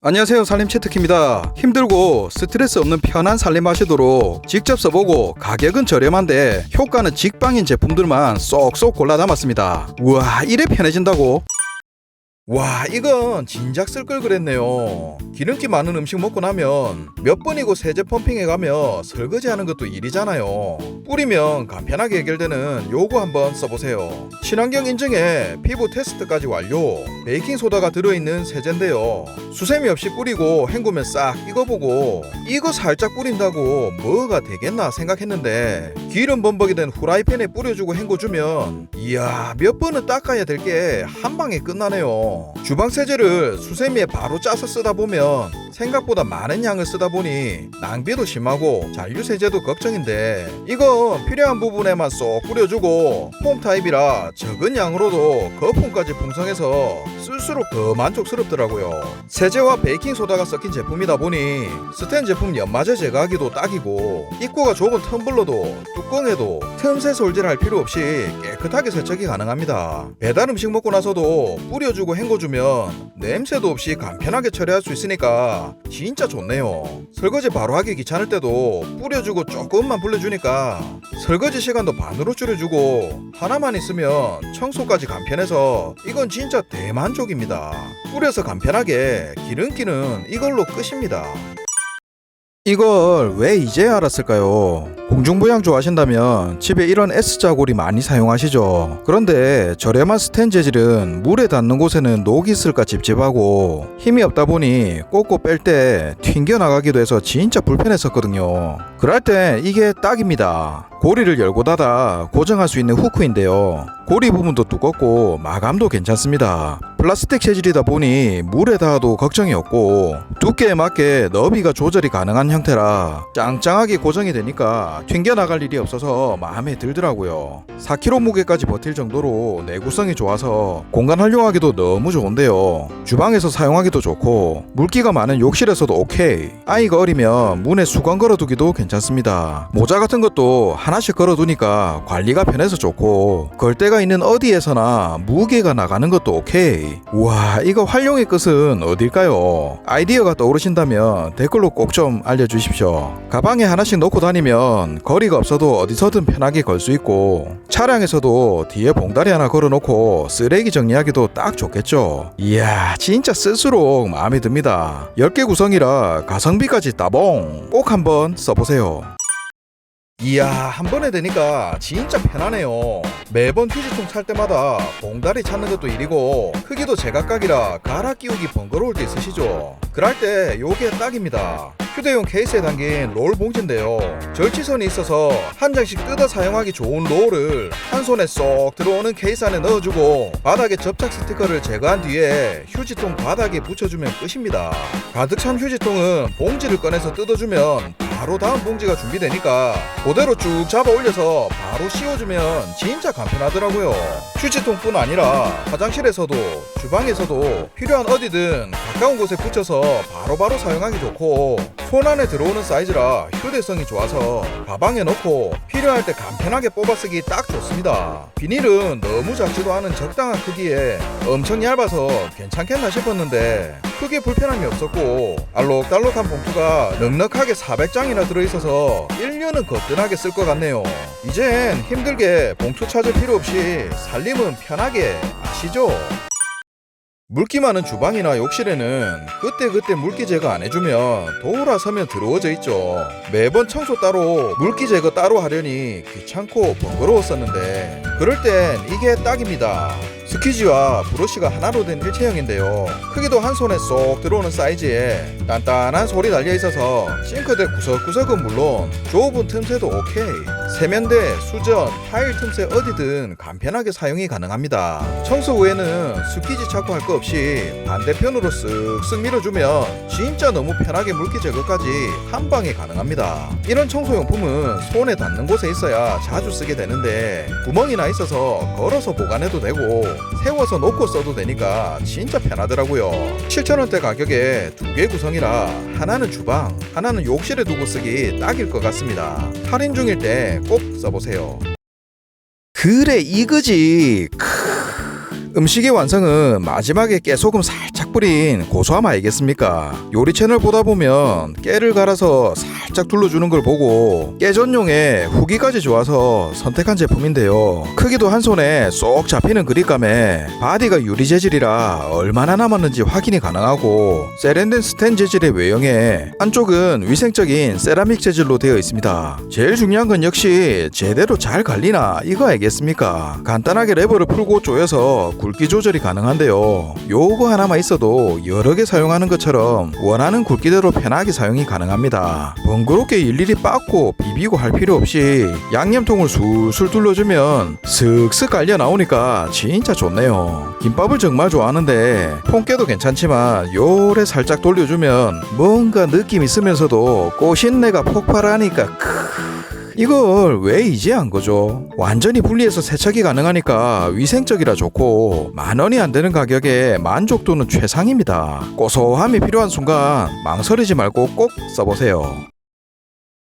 안녕하세요, 살림치트키입니다. 힘들고 스트레스 없는 편한 살림 하시도록 직접 써보고 가격은 저렴한데 효과는 직방인 제품들만 쏙쏙 골라 담았습니다. 우와, 이래 편해진다고? 와, 이건 진작 쓸 걸 그랬네요. 기름기 많은 음식 먹고 나면 몇 번이고 세제 펌핑해 가며 설거지하는 것도 일이잖아요. 뿌리면 간편하게 해결되는 요거 한번 써보세요. 친환경 인증에 피부 테스트까지 완료. 베이킹소다가 들어있는 세제인데요. 수세미 없이 뿌리고 헹구면 싹 익어보고 이거 살짝 뿌린다고 뭐가 되겠나 생각했는데 기름 범벅이 된 후라이팬에 뿌려주고 헹궈주면 이야, 몇 번은 닦아야 될 게 한 방에 끝나네요. 주방 세제를 수세미에 바로 짜서 쓰다 보면 생각보다 많은 양을 쓰다 보니 낭비도 심하고 잔류 세제도 걱정인데 이건 필요한 부분에만 쏙 뿌려주고 폼 타입이라 적은 양으로도 거품까지 풍성해서 쓸수록 더 만족스럽더라고요. 세제와 베이킹소다가 섞인 제품이다 보니 스텐 제품 연마제 제거하기도 딱이고 입구가 좁은 텀블러도 뚜껑에도 틈새 솔질할 필요 없이 깨끗하게 세척이 가능합니다. 배달 음식 먹고 나서도 뿌려주고 헹궈주면 냄새도 없이 간편하게 처리할 수 있으니까 진짜 좋네요. 설거지 바로 하기 귀찮을 때도 뿌려주고 조금만 불려주니까 설거지 시간도 반으로 줄여주고 하나만 있으면 청소까지 간편해서 이건 진짜 대만족입니다. 뿌려서 간편하게 기름기는 이걸로 끝입니다. 이걸 왜 이제 알았을까요? 공중부양 좋아하신다면 집에 이런 S자골이 많이 사용하시죠. 그런데 저렴한 스텐 재질은 물에 닿는 곳에는 녹이 있을까 찝찝하고 힘이 없다 보니 꽂고 뺄 때 튕겨나가기도 해서 진짜 불편했었거든요. 그럴 때 이게 딱입니다. 고리를 열고 닫아 고정할 수 있는 후크인데요. 고리 부분도 두껍고 마감도 괜찮습니다. 플라스틱 재질이다 보니 물에 닿아도 걱정이 없고 두께에 맞게 너비가 조절이 가능한 형태라 짱짱하게 고정이 되니까 튕겨나갈 일이 없어서 마음에 들더라고요. 4kg 무게까지 버틸 정도로 내구성이 좋아서 공간 활용하기도 너무 좋은데요. 주방에서 사용하기도 좋고 물기가 많은 욕실에서도 오케이. 아이가 어리면 문에 수건 걸어두기도 괜찮습니다. 모자 같은 것도 하나씩 걸어두니까 관리가 편해서 좋고 걸 데가 있는 어디에서나 무게가 나가는 것도 오케이. 우와, 이거 활용의 끝은 어딜까요? 아이디어가 떠오르신다면 댓글로 꼭 좀 알려주십시오. 가방에 하나씩 넣고 다니면 거리가 없어도 어디서든 편하게 걸 수 있고 차량에서도 뒤에 봉다리 하나 걸어놓고 쓰레기 정리하기도 딱 좋겠죠. 이야, 진짜 쓸수록 마음에 듭니다. 10개 구성이라 가성비까지 따봉. 꼭 한번 써보세요. 이야, 한 번에 되니까 진짜 편하네요. 매번 휴지통 찰 때마다 봉다리 찾는 것도 일이고 크기도 제각각이라 갈아 끼우기 번거로울 때 있으시죠? 그럴 때 요게 딱입니다. 휴대용 케이스에 담긴 롤 봉지인데요. 절취선이 있어서 한 장씩 뜯어 사용하기 좋은 롤을 한 손에 쏙 들어오는 케이스 안에 넣어주고 바닥에 접착 스티커를 제거한 뒤에 휴지통 바닥에 붙여주면 끝입니다. 가득 찬 휴지통은 봉지를 꺼내서 뜯어주면 바로 다음 봉지가 준비되니까 그대로 쭉 잡아 올려서 바로 씌워주면 진짜 간편하더라고요. 휴지통뿐 아니라 화장실에서도 주방에서도 필요한 어디든 가까운 곳에 붙여서 바로바로 사용하기 좋고 손 안에 들어오는 사이즈라 휴대성이 좋아서 가방에 넣고 필요할 때 간편하게 뽑아 쓰기 딱 좋습니다. 비닐은 너무 작지도 않은 적당한 크기에 엄청 얇아서 괜찮겠나 싶었는데 크게 불편함이 없었고 알록달록한 봉투가 넉넉하게 400장이나 들어있어서 1년은 거뜬하게 쓸 것 같네요. 이젠 힘들게 봉투 찾을 필요 없이 살림은 편하게 아시죠? 물기 많은 주방이나 욕실에는 그때그때 물기 제거 안 해주면 돌아서면 더러워져 있죠. 매번 청소 따로 물기 제거 따로 하려니 귀찮고 번거로웠었는데 그럴 땐 이게 딱입니다. 스퀴지와 브러쉬가 하나로 된 일체형인데요. 크기도 한 손에 쏙 들어오는 사이즈에 단단한 솔이 달려있어서 싱크대 구석구석은 물론 좁은 틈새도 오케이. 세면대, 수전, 타일 틈새 어디든 간편하게 사용이 가능합니다. 청소 후에는 스퀴지 찾고 할 거 없이 반대편으로 쓱쓱 밀어주면 진짜 너무 편하게 물기 제거까지 한 방에 가능합니다. 이런 청소용품은 손에 닿는 곳에 있어야 자주 쓰게 되는데 구멍이 나 있어서 걸어서 보관해도 되고 세워서 놓고 써도 되니까 진짜 편하더라고요. 7,000원대 가격에 2개 구성이라 하나는 주방, 하나는 욕실에 두고 쓰기 딱일 것 같습니다. 할인 중일 때 꼭 써보세요. 그래, 이거지. 음식의 완성은 마지막에 깨소금 살짝 뿌린 고소함 아니겠습니까? 요리 채널 보다 보면 깨를 갈아서 살짝 둘러주는 걸 보고 깨 전용에 후기까지 좋아서 선택한 제품인데요. 크기도 한 손에 쏙 잡히는 그립감에 바디가 유리 재질이라 얼마나 남았는지 확인이 가능하고 세련된 스텐 재질의 외형에 안쪽은 위생적인 세라믹 재질로 되어 있습니다. 제일 중요한 건 역시 제대로 잘 갈리나 이거 알겠습니까? 간단하게 레버를 풀고 조여서 굵기 조절이 가능한데요. 요거 하나만 있어도 여러 개 사용하는 것처럼 원하는 굵기대로 편하게 사용이 가능합니다. 번거롭게 일일이 빻고 비비고 할 필요 없이 양념통을 술술 둘러주면 슥슥 갈려 나오니까 진짜 좋네요. 김밥을 정말 좋아하는데 통깨도 괜찮지만 요래 살짝 돌려주면 뭔가 느낌 있으면서도 꽃신내가 폭발하니까 이걸 왜 이제 한 거죠? 완전히 분리해서 세척이 가능하니까 위생적이라 좋고 10,000원이 안 되는 가격에 만족도는 최상입니다. 고소함이 필요한 순간 망설이지 말고 꼭 써보세요.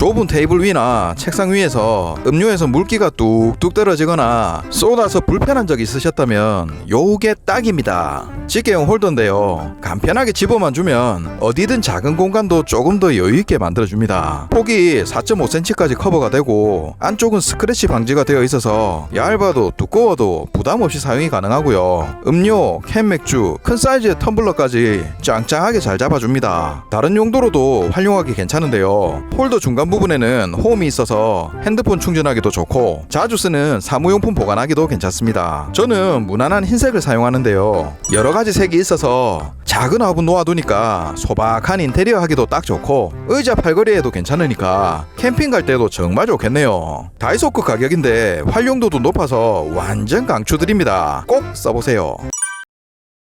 좁은 테이블 위나 책상 위에서 음료에서 물기가 뚝뚝 떨어지거나 쏟아서 불편한 적 있으셨다면 요게 딱입니다. 집게용 홀더인데요. 간편하게 집어만 주면 어디든 작은 공간도 조금 더 여유있게 만들어줍니다. 폭이 4.5cm까지 커버가 되고 안쪽은 스크래치 방지가 되어 있어서 얇아도 두꺼워도 부담없이 사용이 가능하고요. 음료, 캔 맥주, 큰 사이즈의 텀블러까지 짱짱하게 잘 잡아줍니다. 다른 용도로도 활용하기 괜찮은데요. 홀더 중간 부분에는 홈이 있어서 핸드폰 충전하기도 좋고 자주 쓰는 사무용품 보관하기도 괜찮습니다. 저는 무난한 흰색을 사용하는데요. 여러가지 색이 있어서 작은 화분 놓아두니까 소박한 인테리어 하기도 딱 좋고 의자 팔걸이에도 괜찮으니까 캠핑 갈 때도 정말 좋겠네요. 다이소급 가격인데 활용도도 높아서 완전 강추드립니다. 꼭 써보세요.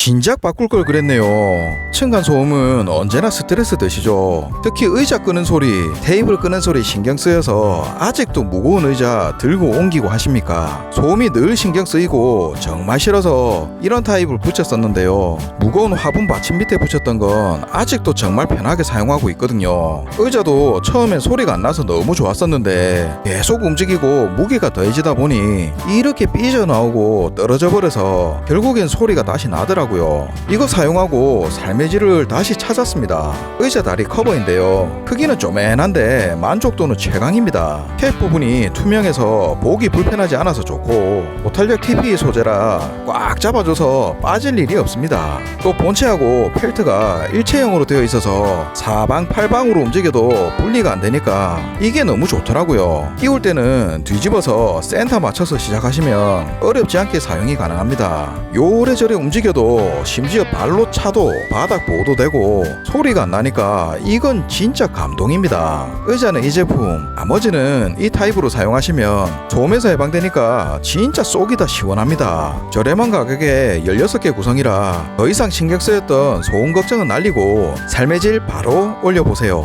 진작 바꿀 걸 그랬네요. 층간소음은 언제나 스트레스 되시죠. 특히 의자 끄는 소리, 테이블 끄는 소리 신경 쓰여서 아직도 무거운 의자 들고 옮기고 하십니까? 소음이 늘 신경 쓰이고 정말 싫어서 이런 타입을 붙였었는데요. 무거운 화분 받침 밑에 붙였던 건 아직도 정말 편하게 사용하고 있거든요. 의자도 처음엔 소리가 안 나서 너무 좋았었는데 계속 움직이고 무게가 더해지다 보니 이렇게 삐져나오고 떨어져 버려서 결국엔 소리가 다시 나더라고요. 이거 사용하고 삶의 질을 다시 찾았습니다. 의자 다리 커버인데요. 크기는 쪼맨한데 만족도는 최강입니다. 캡 부분이 투명해서 보기 불편하지 않아서 좋고 고탄력 TPE 소재라 꽉 잡아줘서 빠질 일이 없습니다. 또 본체하고 펠트가 일체형으로 되어 있어서 사방 팔방으로 움직여도 분리가 안 되니까 이게 너무 좋더라고요. 끼울 때는 뒤집어서 센터 맞춰서 시작하시면 어렵지 않게 사용이 가능합니다. 요래저래 움직여도 심지어 발로 차도 바닥 보호도 되고 소리가 안 나니까 이건 진짜 감동입니다. 의자는 이 제품, 나머지는 이 타입으로 사용하시면 소음에서 해방되니까 진짜 쏙이 다 시원합니다. 저렴한 가격에 16개 구성이라 더 이상 신경 쓰였던 소음 걱정은 날리고 삶의 질 바로 올려보세요.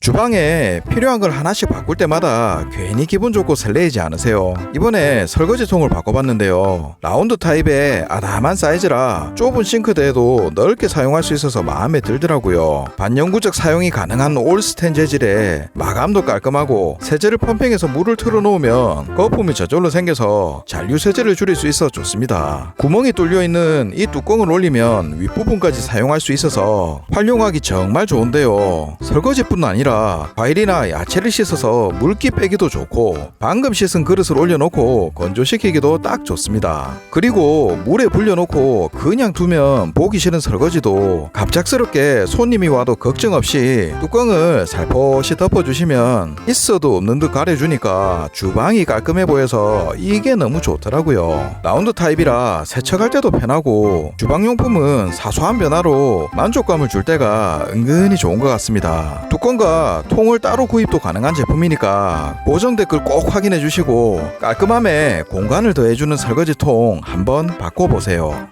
주방에 필요한 걸 하나씩 바꿀 때마다 괜히 기분 좋고 설레이지 않으세요? 이번에 설거지통을 바꿔봤는데요. 라운드 타입의 아담한 사이즈라 좁은 싱크대에도 넓게 사용할 수 있어서 마음에 들더라고요. 반영구적 사용이 가능한 올스텐 재질에 마감도 깔끔하고 세제를 펌핑해서 물을 틀어놓으면 거품이 저절로 생겨서 잔류 세제를 줄일 수 있어 좋습니다. 구멍이 뚫려있는 이 뚜껑을 올리면 윗부분까지 사용할 수 있어서 활용하기 정말 좋은데요. 설거지뿐 아니라 과일이나 야채를 씻어서 물기 빼기도 좋고 방금 씻은 그릇을 올려놓고 건조시키기도 딱 좋습니다. 그리고 물에 불려놓고 그냥 두면 보기 싫은 설거지도 갑작스럽게 손님이 와도 걱정 없이 뚜껑을 살포시 덮어주시면 있어도 없는 듯 가려주니까 주방이 깔끔해 보여서 이게 너무 좋더라고요. 라운드 타입이라 세척할 때도 편하고 주방용품은 사소한 변화로 만족감을 줄 때가 은근히 좋은 것 같습니다. 뚜껑과 통을 따로 구입도 가능한 제품이니까 보정 댓글 꼭 확인해 주시고 깔끔함에 공간을 더해주는 설거지통 한번 바꿔보세요.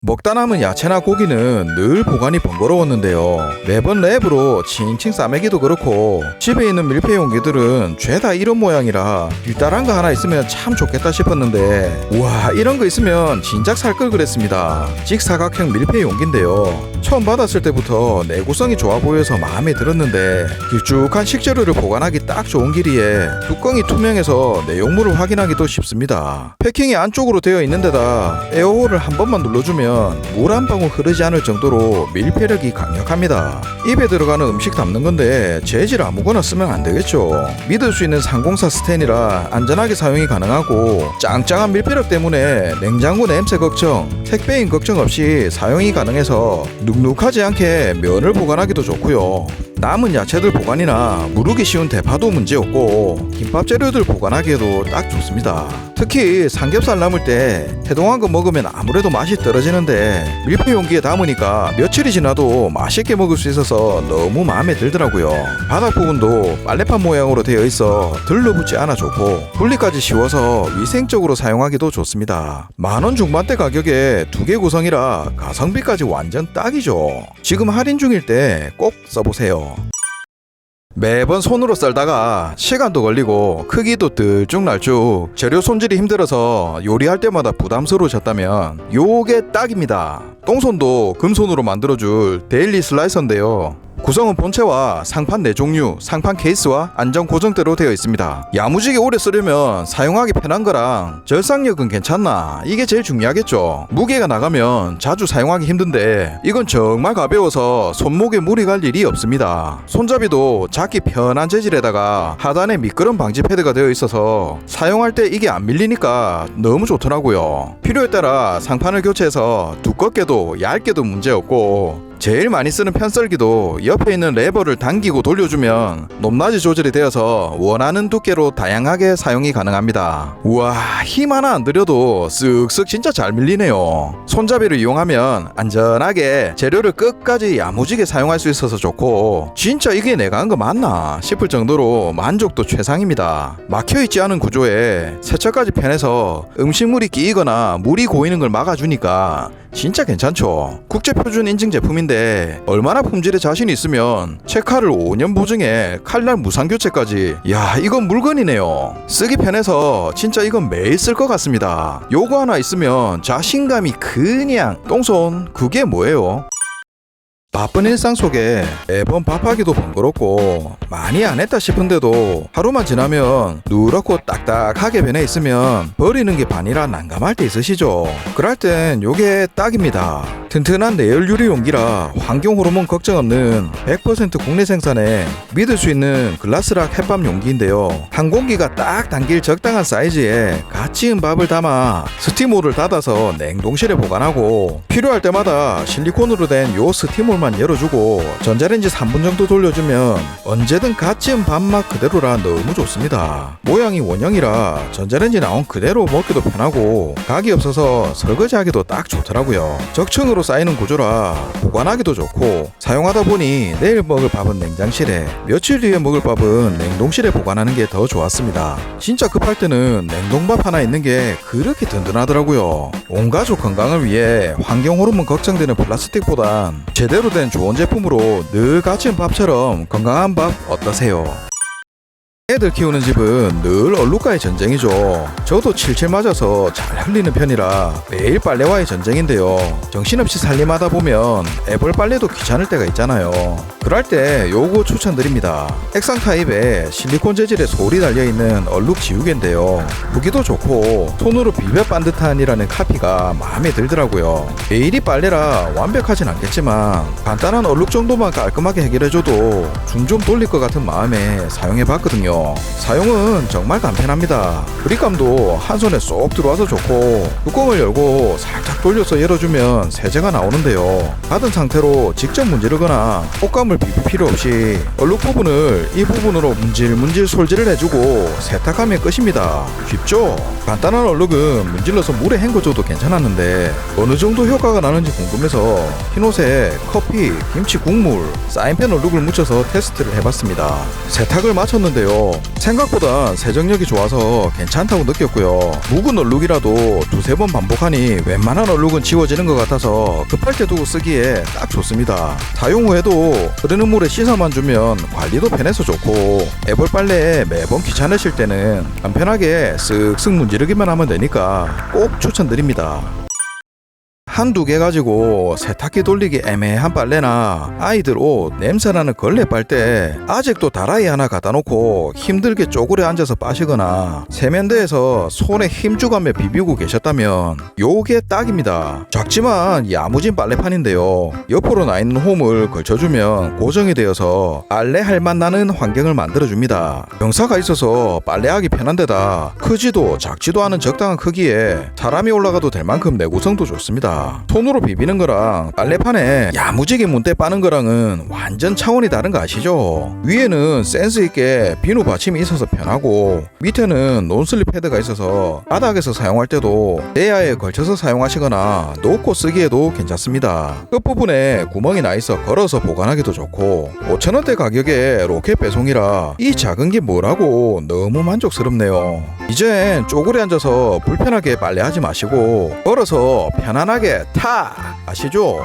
먹다 남은 야채나 고기는 늘 보관이 번거로웠는데요. 매번 랩으로 칭칭 싸매기도 그렇고 집에 있는 밀폐 용기들은 죄다 이런 모양이라 길다란 거 하나 있으면 참 좋겠다 싶었는데 우와 이런 거 있으면 진작 살 걸 그랬습니다. 직사각형 밀폐 용기인데요. 처음 받았을 때부터 내구성이 좋아 보여서 마음에 들었는데 길쭉한 식재료를 보관하기 딱 좋은 길이에 뚜껑이 투명해서 내용물을 확인하기도 쉽습니다. 패킹이 안쪽으로 되어 있는 데다 에어홀을 한 번만 눌러주면 물 한 방울 흐르지 않을 정도로 밀폐력이 강력합니다. 입에 들어가는 음식 담는 건데 재질 아무거나 쓰면 안 되겠죠. 믿을 수 있는 상공사 스텐이라 안전하게 사용이 가능하고 짱짱한 밀폐력 때문에 냉장고 냄새 걱정, 택배인 걱정 없이 사용이 가능해서 눅눅하지 않게 면을 보관하기도 좋고요. 남은 야채들 보관이나 무르기 쉬운 대파도 문제없고 김밥 재료들 보관하기에도 딱 좋습니다. 특히 삼겹살 남을 때 해동한 거 먹으면 아무래도 맛이 떨어지는데 밀폐 용기에 담으니까 며칠이 지나도 맛있게 먹을 수 있어서 너무 마음에 들더라고요. 바닥 부분도 빨래판 모양으로 되어 있어 들러붙지 않아 좋고 분리까지 쉬워서 위생적으로 사용하기도 좋습니다. 만원 중반대 가격에 2개 구성이라 가성비까지 완전 딱이죠. 지금 할인 중일 때 꼭 써보세요. 매번 손으로 썰다가 시간도 걸리고 크기도 들쭉날쭉 재료 손질이 힘들어서 요리할 때마다 부담스러우셨다면 요게 딱입니다. 똥손도 금손으로 만들어줄 데일리 슬라이서인데요. 구성은 본체와 상판 4종류, 상판 케이스와 안전 고정대로 되어 있습니다. 야무지게 오래 쓰려면 사용하기 편한 거랑 절삭력은 괜찮나? 이게 제일 중요하겠죠. 무게가 나가면 자주 사용하기 힘든데 이건 정말 가벼워서 손목에 무리 갈 일이 없습니다. 손잡이도 잡기 편한 재질에다가 하단에 미끄럼 방지 패드가 되어 있어서 사용할 때 이게 안 밀리니까 너무 좋더라고요. 필요에 따라 상판을 교체해서 두껍게도 얇게도 문제없고 제일 많이 쓰는 편썰기도 옆에 있는 레버를 당기고 돌려주면 높낮이 조절이 되어서 원하는 두께로 다양하게 사용이 가능합니다. 우와 힘 하나 안 들여도 쓱쓱 진짜 잘 밀리네요. 손잡이를 이용하면 안전하게 재료를 끝까지 야무지게 사용할 수 있어서 좋고 진짜 이게 내가 한 거 맞나 싶을 정도로 만족도 최상입니다. 막혀있지 않은 구조에 세척까지 편해서 음식물이 끼이거나 물이 고이는 걸 막아주니까 진짜 괜찮죠. 국제표준 인증 제품인데 얼마나 품질에 자신 있으면 채칼을 5년 보증에 칼날 무상교체까지. 야 이건 물건이네요. 쓰기 편해서 진짜 이건 매일 쓸 것 같습니다. 요거 하나 있으면 자신감이 그냥 똥손 그게 뭐예요? 바쁜 일상 속에 매번 밥하기도 번거롭고 많이 안 했다 싶은데도 하루만 지나면 누렇고 딱딱하게 변해 있으면 버리는 게 반이라 난감할 때 있으시죠? 그럴 땐 요게 딱입니다. 튼튼한 내열 유리 용기라 환경 호르몬 걱정 없는 100% 국내 생산의 믿을 수 있는 글라스락 햇밥 용기인데요. 한 공기가 딱 담길 적당한 사이즈에 갓 지은 밥을 담아 스티모를 닫아서 냉동실에 보관하고 필요할 때마다 실리콘으로 된 요 스티몰만 열어주고 전자레인지 3분 정도 돌려주면 언제든 갓 지은 밥맛 그대로라 너무 좋습니다. 모양이 원형이라 전자레인지 나온 그대로 먹기도 편하고 각이 없어서 설거지하기도 딱 좋더라고요. 적층으로 쌓이는 구조라 보관하기도 좋고 사용하다 보니 내일 먹을 밥은 냉장실에 며칠 뒤에 먹을 밥은 냉동실에 보관하는 게 더 좋았습니다. 진짜 급할 때는 냉동밥 하나 있는 게 그렇게 든든하더라고요. 온 가족 건강을 위해 환경 호르몬 걱정되는 플라스틱보단 제대로 된 좋은 제품으로 늘 갓 지은 밥처럼 건강한 밥 어떠세요? 애들 키우는 집은 늘 얼룩과의 전쟁이죠. 저도 칠칠 맞아서 잘 흘리는 편이라 매일 빨래와의 전쟁인데요. 정신없이 살림하다 보면 애벌 빨래도 귀찮을 때가 있잖아요. 그럴 때 요거 추천드립니다. 액상 타입에 실리콘 재질의 솔이 달려있는 얼룩 지우개인데요. 무기도 좋고 손으로 비벼 빤 듯한이라는 카피가 마음에 들더라고요. 매일이 빨래라 완벽하진 않겠지만 간단한 얼룩 정도만 깔끔하게 해결해줘도 중 좀 돌릴 것 같은 마음에 사용해봤거든요. 사용은 정말 간편합니다. 그립감도 한 손에 쏙 들어와서 좋고 뚜껑을 열고 살짝 돌려서 열어주면 세제가 나오는데요. 닫은 상태로 직접 문지르거나 옷감을 비빌 필요 없이 얼룩 부분을 이 부분으로 문질문질 솔질을 해주고 세탁하면 끝입니다. 쉽죠? 간단한 얼룩은 문질러서 물에 헹궈줘도 괜찮았는데 어느 정도 효과가 나는지 궁금해서 흰옷에 커피, 김치 국물, 사인펜 얼룩을 묻혀서 테스트를 해봤습니다. 세탁을 마쳤는데요. 생각보다 세정력이 좋아서 괜찮다고 느꼈고요. 묵은 얼룩이라도 두세 번 반복하니 웬만한 얼룩은 지워지는 것 같아서 급할 때 두고 쓰기에 딱 좋습니다. 사용 후에도 흐르는 물에 씻어만 주면 관리도 편해서 좋고, 애벌 빨래에 매번 귀찮으실 때는 간편하게 쓱쓱 문지르기만 하면 되니까 꼭 추천드립니다. 한두 개 가지고 세탁기 돌리기 애매한 빨래나 아이들 옷 냄새나는 걸레 빨대 아직도 다라이 하나 갖다 놓고 힘들게 쪼그려 앉아서 빠시거나 세면대에서 손에 힘주가며 비비고 계셨다면 요게 딱입니다. 작지만 야무진 빨래판인데요. 옆으로 나 있는 홈을 걸쳐주면 고정이 되어서 빨래 할 맛 나는 환경을 만들어줍니다. 경사가 있어서 빨래하기 편한 데다 크지도 작지도 않은 적당한 크기에 사람이 올라가도 될 만큼 내구성도 좋습니다. 손으로 비비는 거랑 빨래판에 야무지게 문대 빠는 거랑은 완전 차원이 다른 거 아시죠? 위에는 센스 있게 비누 받침이 있어서 편하고 밑에는 논슬립 패드가 있어서 바닥에서 사용할 때도 대야에 걸쳐서 사용하시거나 놓고 쓰기에도 괜찮습니다. 끝부분에 구멍이 나 있어 걸어서 보관하기도 좋고 5,000원대 가격에 로켓 배송이라 이 작은 게 뭐라고 너무 만족스럽네요. 이젠 쪼그려 앉아서 불편하게 빨래하지 마시고 걸어서 편안하게 아시죠?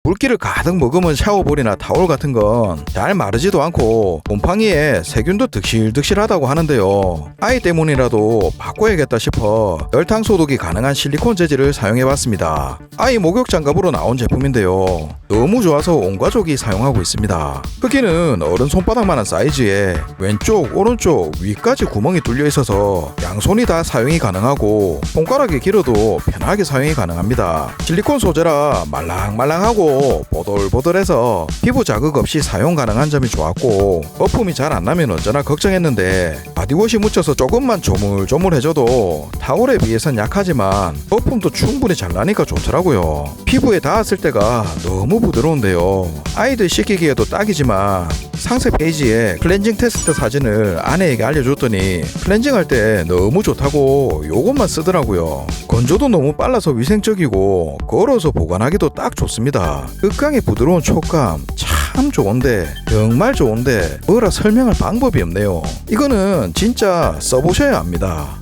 물기를 가득 머금은 샤워볼이나 타올 같은 건 잘 마르지도 않고 곰팡이에 세균도 득실득실하다고 하는데요. 아이 때문이라도 바꿔야겠다 싶어 열탕 소독이 가능한 실리콘 재질을 사용해봤습니다. 아이 목욕 장갑으로 나온 제품인데요. 너무 좋아서 온 가족이 사용하고 있습니다. 크기는 어른 손바닥만한 사이즈에 왼쪽 오른쪽 위까지 구멍이 뚫려 있어서 양손이 다 사용이 가능하고 손가락이 길어도 편하게 사용이 가능합니다. 실리콘 소재라 말랑말랑하고 보들보들해서 피부 자극 없이 사용 가능한 점이 좋았고 거품이 잘 안 나면 어쩌나 걱정했는데 바디워시 묻혀서 조금만 조물조물해줘도 타올에 비해선 약하지만 거품도 충분히 잘 나니까 좋더라고요. 피부에 닿았을 때가 너무 부드러운데요. 아이들 씻기기에도 딱이지만 상세 페이지에 클렌징 테스트 사진을 아내에게 알려줬더니 클렌징할 때 너무 좋다고 요것만 쓰더라고요. 건조도 너무 빨라서 위생적이고 걸어서 보관하기도 딱 좋습니다. 극강의 부드러운 촉감 참 좋은데 정말 좋은데 뭐라 설명할 방법이 없네요. 이거는 진짜 써보셔야 합니다.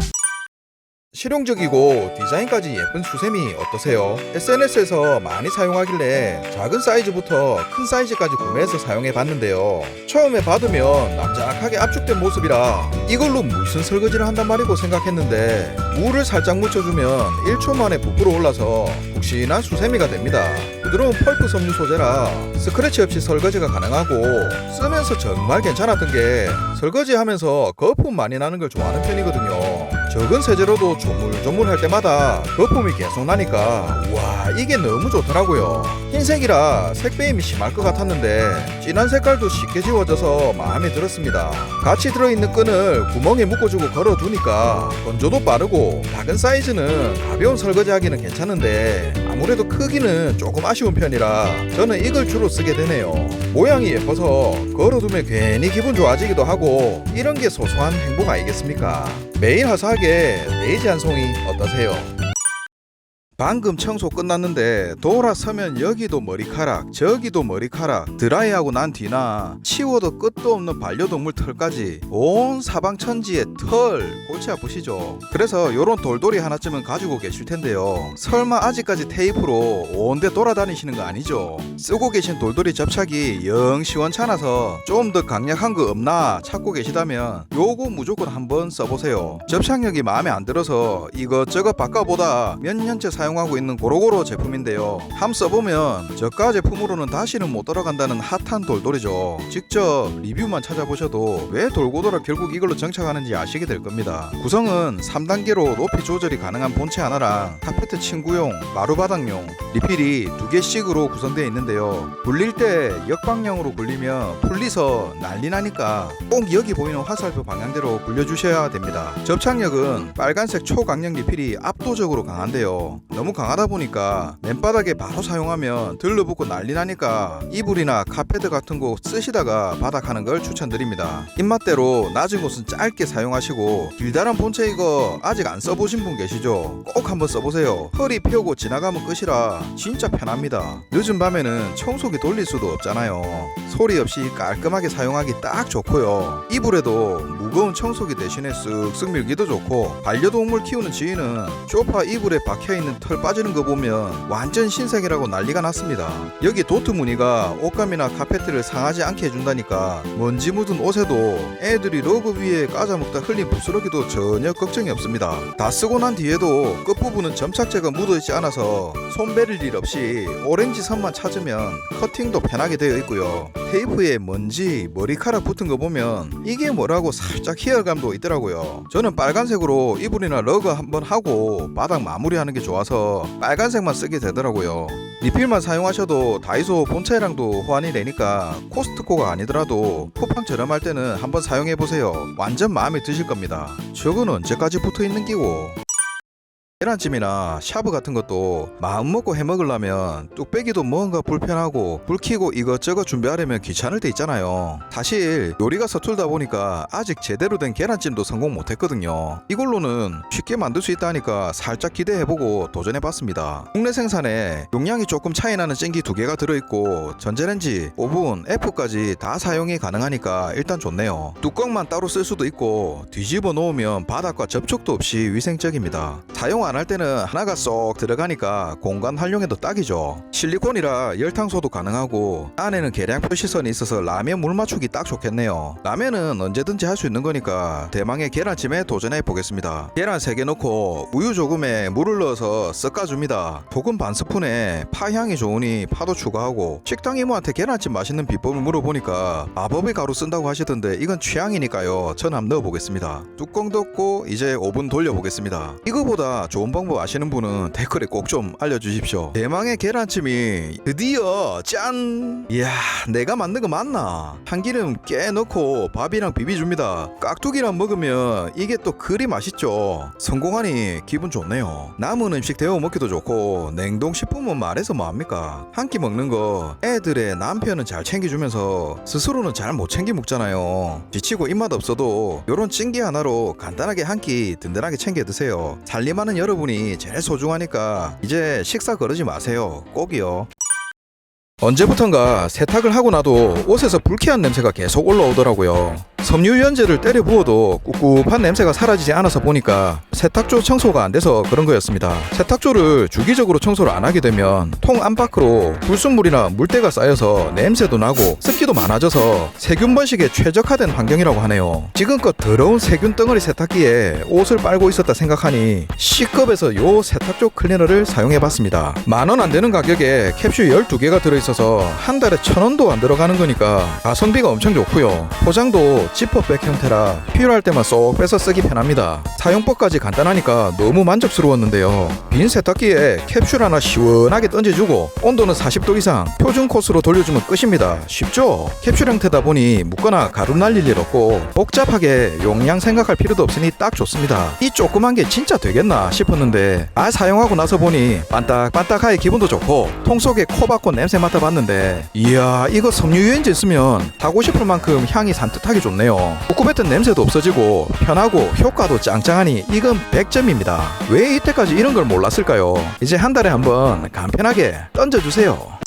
실용적이고 디자인까지 예쁜 수세미 어떠세요? SNS에서 많이 사용하길래 작은 사이즈부터 큰 사이즈까지 구매해서 사용해봤는데요. 처음에 받으면 납작하게 압축된 모습이라 이걸로 무슨 설거지를 한단 말이고 생각했는데 물을 살짝 묻혀주면 1초 만에 부풀어 올라서 푹신한 수세미가 됩니다. 부드러운 펄프 섬유 소재라 스크래치 없이 설거지가 가능하고 쓰면서 정말 괜찮았던 게 설거지하면서 거품 많이 나는 걸 좋아하는 편이거든요. 적은 세제로도 조물조물할 때마다 거품이 계속 나니까 우와 이게 너무 좋더라고요. 흰색이라 색배임이 심할 것 같았는데 진한 색깔도 쉽게 지워져서 마음에 들었습니다. 같이 들어있는 끈을 구멍에 묶어주고 걸어두니까 건조도 빠르고 작은 사이즈는 가벼운 설거지하기는 괜찮은데 아무래도 크기는 조금 아쉬운 편이라 저는 이걸 주로 쓰게 되네요. 모양이 예뻐서 걸어두면 괜히 기분 좋아지기도 하고 이런 게 소소한 행복 아니겠습니까? 매일 화사하게 데이지 한 송이 어떠세요? 방금 청소 끝났는데 돌아서면 여기도 머리카락 저기도 머리카락 드라이하고 난 뒤나 치워도 끝도 없는 반려동물 털까지 온 사방천지에 털 골치 아프시죠? 그래서 요런 돌돌이 하나쯤은 가지고 계실 텐데요. 설마 아직까지 테이프로 온데 돌아다니시는 거 아니죠? 쓰고 계신 돌돌이 접착이 영 시원찮아서 좀 더 강력한 거 없나 찾고 계시다면 요거 무조건 한번 써보세요. 접착력이 마음에 안 들어서 이것저것 바꿔보다 몇 년째 사용하고 있는 고로고로 제품인데요. 함 써보면 저가 제품으로는 다시는 못 돌아간다는 핫한 돌돌이죠. 직접 리뷰만 찾아보셔도 왜 돌고돌아 결국 이걸로 정착하는지 아시게 될 겁니다. 구성은 3단계로 높이 조절이 가능한 본체 하나랑 카페트 침구용, 마루바닥용, 리필이 2개씩으로 구성되어 있는데요. 굴릴 때 역방향으로 굴리면 풀리서 난리 나니까 꼭 여기 보이는 화살표 방향대로 굴려주셔야 됩니다. 접착력은 빨간색 초강력 리필이 압도적으로 강한데요. 너무 강하다 보니까 맨바닥에 바로 사용하면 들러붙고 난리 나니까 이불이나 카페트 같은 곳 쓰시다가 바닥하는 걸 추천드립니다. 입맛대로 낮은 곳은 짧게 사용하시고 길다란 본체 이거 아직 안 써보신 분 계시죠? 꼭 한번 써보세요. 허리 펴고 지나가면 끝이라 진짜 편합니다. 늦은 밤에는 청소기 돌릴 수도 없잖아요. 소리 없이 깔끔하게 사용하기 딱 좋고요. 이불에도 무거운 청소기 대신에 쓱쓱 밀기도 좋고, 반려동물 키우는 지인은 소파 이불에 박혀있는 털 빠지는 거 보면 완전 신세계라고 난리가 났습니다. 여기 도트 무늬가 옷감이나 카페트를 상하지 않게 해준다니까 먼지 묻은 옷에도 애들이 러그 위에 까자먹다 흘린 부스러기도 전혀 걱정이 없습니다. 다 쓰고 난 뒤에도 끝부분은 점착제가 묻어있지 않아서 손 베릴 일 없이 오렌지 선만 찾으면 커팅도 편하게 되어 있고요. 테이프에 먼지, 머리카락 붙은 거 보면 이게 뭐라고 살짝 희열감도 있더라고요. 저는 빨간색으로 이불이나 러그 한번 하고 바닥 마무리하는 게 좋아서 빨간색만 쓰게 되더라고요. 리필만 사용하셔도 다이소 본체랑도 호환이 되니까 코스트코가 아니더라도 쿠팡 저렴할 때는 한번 사용해보세요. 완전 마음에 드실 겁니다. 저건 언제까지 붙어있는 기고. 계란찜이나 샤브 같은 것도 마음 먹고 해먹으려면 뚝배기도 뭔가 불편하고 불 켜고 이것저것 준비하려면 귀찮을 때 있잖아요. 사실 요리가 서툴다 보니까 아직 제대로 된 계란찜도 성공 못했거든요. 이걸로는 쉽게 만들 수 있다니까 살짝 기대해보고 도전해봤습니다. 국내 생산에 용량이 조금 차이나는 찜기 2개가 들어있고 전자레인지, 오븐, F까지 다 사용이 가능하니까 일단 좋네요. 뚜껑만 따로 쓸 수도 있고 뒤집어 놓으면 바닥과 접촉도 없이 위생적입니다. 사용 안 할 때는 하나가 쏙 들어가니까 공간 활용에도 딱이죠. 실리콘이라 열탕소도 가능하고 안에는 계량 표시선이 있어서 라면 물 맞추기 딱 좋겠네요. 라면은 언제든지 할 수 있는 거니까 대망의 계란찜에 도전해 보겠습니다. 계란 3개 넣고 우유 조금에 물을 넣어서 섞어줍니다. 소금 반 스푼에 파향이 좋으니 파도 추가하고, 식당 이모한테 계란찜 맛있는 비법을 물어보니까 마법의 가루 쓴다고 하시던데 이건 취향이니까요. 전 한번 넣어보겠습니다. 뚜껑 덮고 이제 오븐 돌려보겠습니다. 이거보다 좋은 방법 아시는 분은 댓글에 꼭 좀 알려주십시오. 대망의 계란찜이 드디어 짠! 이야, 내가 만든 거 맞나? 참기름 깨 넣고 밥이랑 비비줍니다. 깍두기랑 먹으면 이게 또 그리 맛있죠. 성공하니 기분 좋네요. 남은 음식 데워 먹기도 좋고 냉동식품은 말해서 뭐합니까? 한 끼 먹는 거 애들의 남편은 잘 챙겨주면서 스스로는 잘 못 챙겨 먹잖아요. 지치고 입맛 없어도 요런 찜기 하나로 간단하게 한 끼 든든하게 챙겨 드세요. 살림하는 여러분이 제일 소중하니까 이제 식사 거르지 마세요. 꼭이요. 언제부턴가 세탁을 하고 나도 옷에서 불쾌한 냄새가 계속 올라오더라고요. 섬유유연제를 때려 부어도 꿉꿉한 냄새가 사라지지 않아서 보니까 세탁조 청소가 안 돼서 그런 거였습니다. 세탁조를 주기적으로 청소를 안 하게 되면 통 안팎으로 불순물이나 물때가 쌓여서 냄새도 나고 습기도 많아져서 세균 번식에 최적화된 환경이라고 하네요. 지금껏 더러운 세균 덩어리 세탁기에 옷을 빨고 있었다 생각하니 C급에서 요 세탁조 클리너를 사용해봤습니다. 10,000원 안 되는 가격에 캡슐 12개가 들어있어서 한 달에 1,000원도 안 들어가는 거니까 가성비가 엄청 좋고요. 포장도 지퍼백 형태라 필요할 때만 쏙 빼서 쓰기 편합니다. 사용법까지 간단하니까 너무 만족스러웠는데요. 빈 세탁기에 캡슐 하나 시원하게 던져주고 온도는 40도 이상 표준 코스로 돌려주면 끝입니다. 쉽죠? 캡슐 형태다 보니 묻거나 가루 날릴 일 없고 복잡하게 용량 생각할 필요도 없으니 딱 좋습니다. 이 조그만 게 진짜 되겠나 싶었는데 사용하고 나서 보니 반딱반딱하게 기분도 좋고 통 속에 코 박고 냄새 맡아봤는데 이야, 이거 섬유유연제 쓰면 타고 싶을 만큼 향이 산뜻하게 좋네요. 꿉꿉했던 냄새도 없어지고 편하고 효과도 짱짱하니 이건 100점입니다. 왜 이때까지 이런 걸 몰랐을까요? 이제 한 달에 한번 간편하게 던져주세요.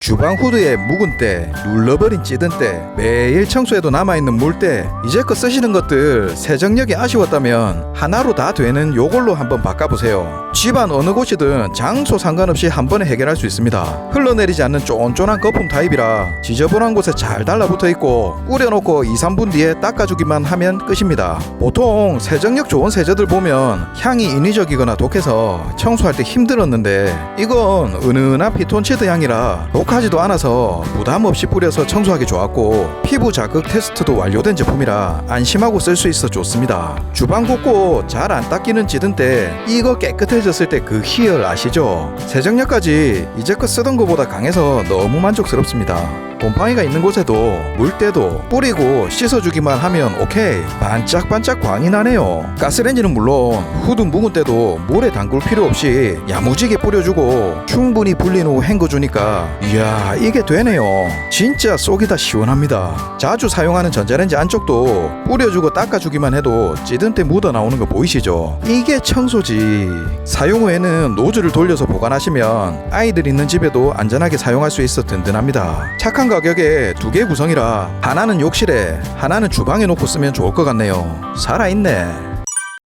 주방 후드에 묵은 때, 눌러버린 찌든 때, 매일 청소해도 남아있는 물때, 이제껏 쓰시는 것들 세정력이 아쉬웠다면 하나로 다 되는 요걸로 한번 바꿔보세요. 집안 어느 곳이든 장소 상관없이 한 번에 해결할 수 있습니다. 흘러내리지 않는 쫀쫀한 거품 타입이라 지저분한 곳에 잘 달라붙어있고 뿌려놓고 2-3분 뒤에 닦아주기만 하면 끝입니다. 보통 세정력 좋은 세제들 보면 향이 인위적이거나 독해서 청소할 때 힘들었는데 이건 은은한 피톤치드 향이라 하지도 않아서 부담 없이 뿌려서 청소하기 좋았고 피부 자극 테스트도 완료된 제품이라 안심하고 쓸 수 있어 좋습니다. 주방 곳곳 잘 안 닦이는 찌든 때 이거 깨끗해졌을 때 그 희열 아시죠? 세정력까지 이제껏 쓰던 것보다 강해서 너무 만족스럽습니다. 곰팡이가 있는 곳에도 물때도 뿌리고 씻어주기만 하면 오케이. 반짝반짝 광이 나네요. 가스레인지는 물론 후드 묵은 때도 물에 담글 필요 없이 야무지게 뿌려주고 충분히 불린 후 헹궈주니까 이야 이게 되네요. 진짜 속이 다 시원합니다. 자주 사용하는 전자레인지 안쪽도 뿌려주고 닦아주기만 해도 찌든 때 묻어 나오는 거 보이시죠? 이게 청소지. 사용 후에는 노즐을 돌려서 보관하시면 아이들 있는 집에도 안전하게 사용할 수 있어 든든합니다. 착한 가격에 두 개 구성이라 하나는 욕실에 하나는 주방에 놓고 쓰면 좋을 것 같네요. 살아있네.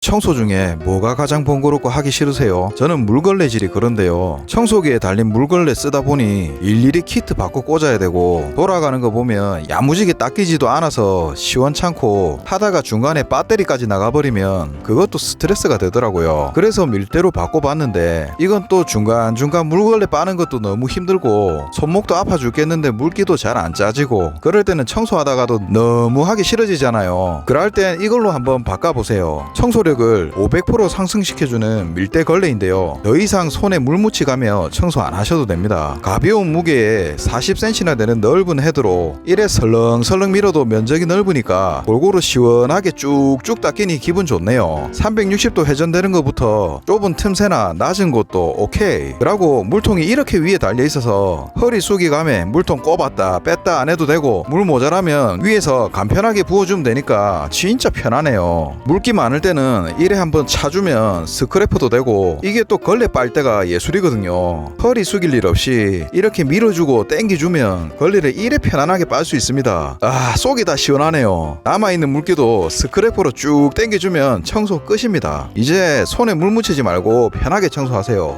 청소 중에 뭐가 가장 번거롭고 하기 싫으세요? 저는 물걸레질이 그런데요. 청소기에 달린 물걸레 쓰다 보니 일일이 키트 바꿔 꽂아야 되고 돌아가는 거 보면 야무지게 닦이지도 않아서 시원찮고 하다가 중간에 배터리까지 나가버리면 그것도 스트레스가 되더라고요. 그래서 밀대로 바꿔봤는데 이건 또 중간중간 물걸레 빠는 것도 너무 힘들고 손목도 아파 죽겠는데 물기도 잘 안 짜지고 그럴 때는 청소하다가도 너무 하기 싫어지잖아요. 그럴 땐 이걸로 한번 바꿔보세요. 청소력을 500% 상승시켜주는 밀대 걸레인데요. 더 이상 손에 물 묻히가며 청소 안 하셔도 됩니다. 가벼운 무게에 40cm나 되는 넓은 헤드로 이래 설렁설렁 밀어도 면적이 넓으니까 골고루 시원하게 쭉쭉 닦이니 기분 좋네요. 360도 회전되는 것부터 좁은 틈새나 낮은 곳도 오케이. 그러고 물통이 이렇게 위에 달려있어서 허리 숙이감에 물통 꼽았다 뺐다 안 해도 되고 물 모자라면 위에서 간편하게 부어주면 되니까 진짜 편하네요. 물기 많을 때는 이래 한번 차주면 스크래퍼도 되고 이게 또 걸레 빨대가 예술이거든요. 허리 숙일 일 없이 이렇게 밀어주고 땡겨주면 걸레를 이래 편안하게 빨 수 있습니다. 아 속이 다 시원하네요. 남아있는 물기도 스크래퍼로 쭉 땡겨주면 청소 끝입니다. 이제 손에 물 묻히지 말고 편하게 청소하세요.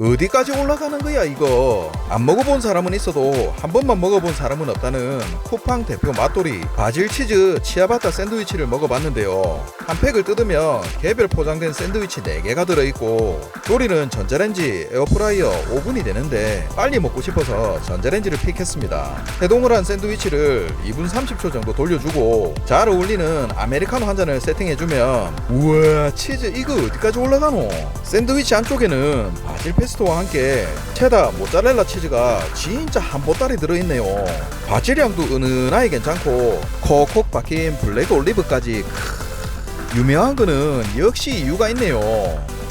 어디까지 올라가는 거야 이거. 안 먹어본 사람은 있어도 한 번만 먹어본 사람은 없다는 쿠팡 대표 맛돌이 바질 치즈 치아바타 샌드위치를 먹어봤는데요. 한 팩을 뜯으면 개별 포장된 샌드위치 4개가 들어있고 조리는 전자레인지, 에어프라이어, 오븐이 되는데 빨리 먹고 싶어서 전자레인지를 픽했습니다. 해동을 한 샌드위치를 2분 30초 정도 돌려주고 잘 어울리는 아메리카노 한 잔을 세팅해주면 우와 치즈 이거 어디까지 올라가노. 샌드위치 안쪽에는 바질 페스토와 함께 체다, 모짜렐라 치즈가 진짜 한 보따리 들어있네요. 바질향도 은은하게 괜찮고 콕콕 박힌 블랙 올리브까지 유명한 거는 역시 이유가 있네요.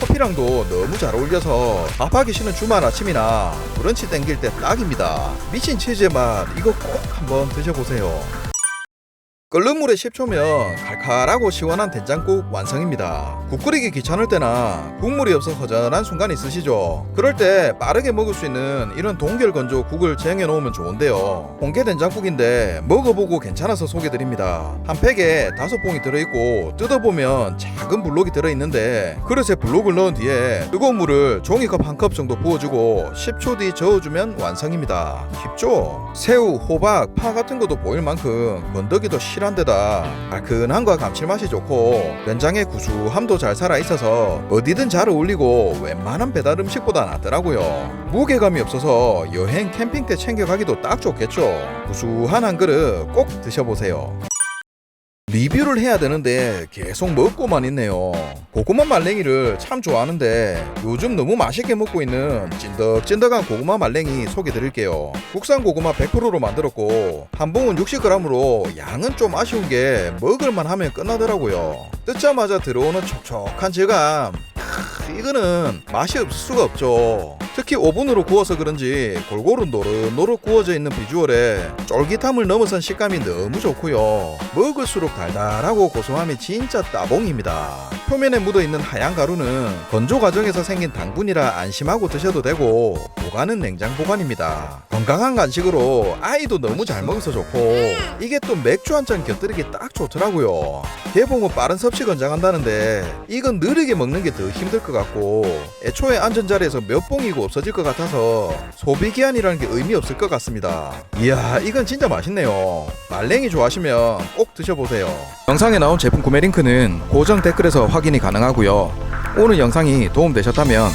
커피랑도 너무 잘 어울려서 밥하기 싫은 주말 아침이나 브런치 땡길 때 딱입니다. 미친 치즈의 맛 이거 꼭 한번 드셔보세요. 끓는 물에 10초면 칼칼하고 시원한 된장국 완성입니다. 국 끓이기 귀찮을 때나 국물이 없어 허전한 순간이 있으시죠? 그럴 때 빠르게 먹을 수 있는 이런 동결건조 국을 쟁여 놓으면 좋은데요. 홍게 된장국인데 먹어보고 괜찮아서 소개드립니다. 한 팩에 5봉이 들어있고 뜯어보면 작은 블록이 들어있는데 그릇에 블록을 넣은 뒤에 뜨거운 물을 종이컵 한 컵 정도 부어주고 10초 뒤 저어주면 완성입니다. 쉽죠? 새우, 호박, 파 같은 것도 보일 만큼 건더기도 실한 데다 달큰함과 감칠맛이 좋고 된장의 구수함도 잘 살아있어서 어디든 잘 어울리고 웬만한 배달 음식보다 낫더라고요. 무게감이 없어서 여행 캠핑 때 챙겨가기도 딱 좋겠죠. 구수한 한 그릇 꼭 드셔보세요. 리뷰를 해야 되는데 계속 먹고만 있네요. 고구마 말랭이를 참 좋아하는데 요즘 너무 맛있게 먹고 있는 찐득찐득한 고구마 말랭이 소개드릴게요. 국산 고구마 100%로 만들었고 한 봉은 60g으로 양은 좀 아쉬운 게 먹을만 하면 끝나더라고요. 뜯자마자 들어오는 촉촉한 질감, 이거는 맛이 없을 수가 없죠. 특히 오븐으로 구워서 그런지 골고루 노릇노릇 구워져 있는 비주얼에 쫄깃함을 넘어선 식감이 너무 좋고요. 먹을수록 달달하고 고소함이 진짜 따봉입니다. 표면에 묻어있는 하얀 가루는 건조 과정에서 생긴 당분이라 안심하고 드셔도 되고 보관은 냉장 보관입니다. 건강한 간식으로 아이도 너무 잘 먹어서 좋고 이게 또 맥주 한 잔 곁들이기 딱 좋더라고요. 개봉은 빠른 섭취 권장한다는데 이건 느리게 먹는 게 더 힘들 것 같고 애초에 앉은 자리에서 몇 봉이고 없어질 것 같아서 소비기한이라는 게 의미 없을 것 같습니다. 이야 이건 진짜 맛있네요. 말랭이 좋아하시면 꼭 드셔보세요. 영상에 나온 제품 구매 링크는 고정 댓글에서 확인이 가능하고요. 오늘 영상이 도움되셨다면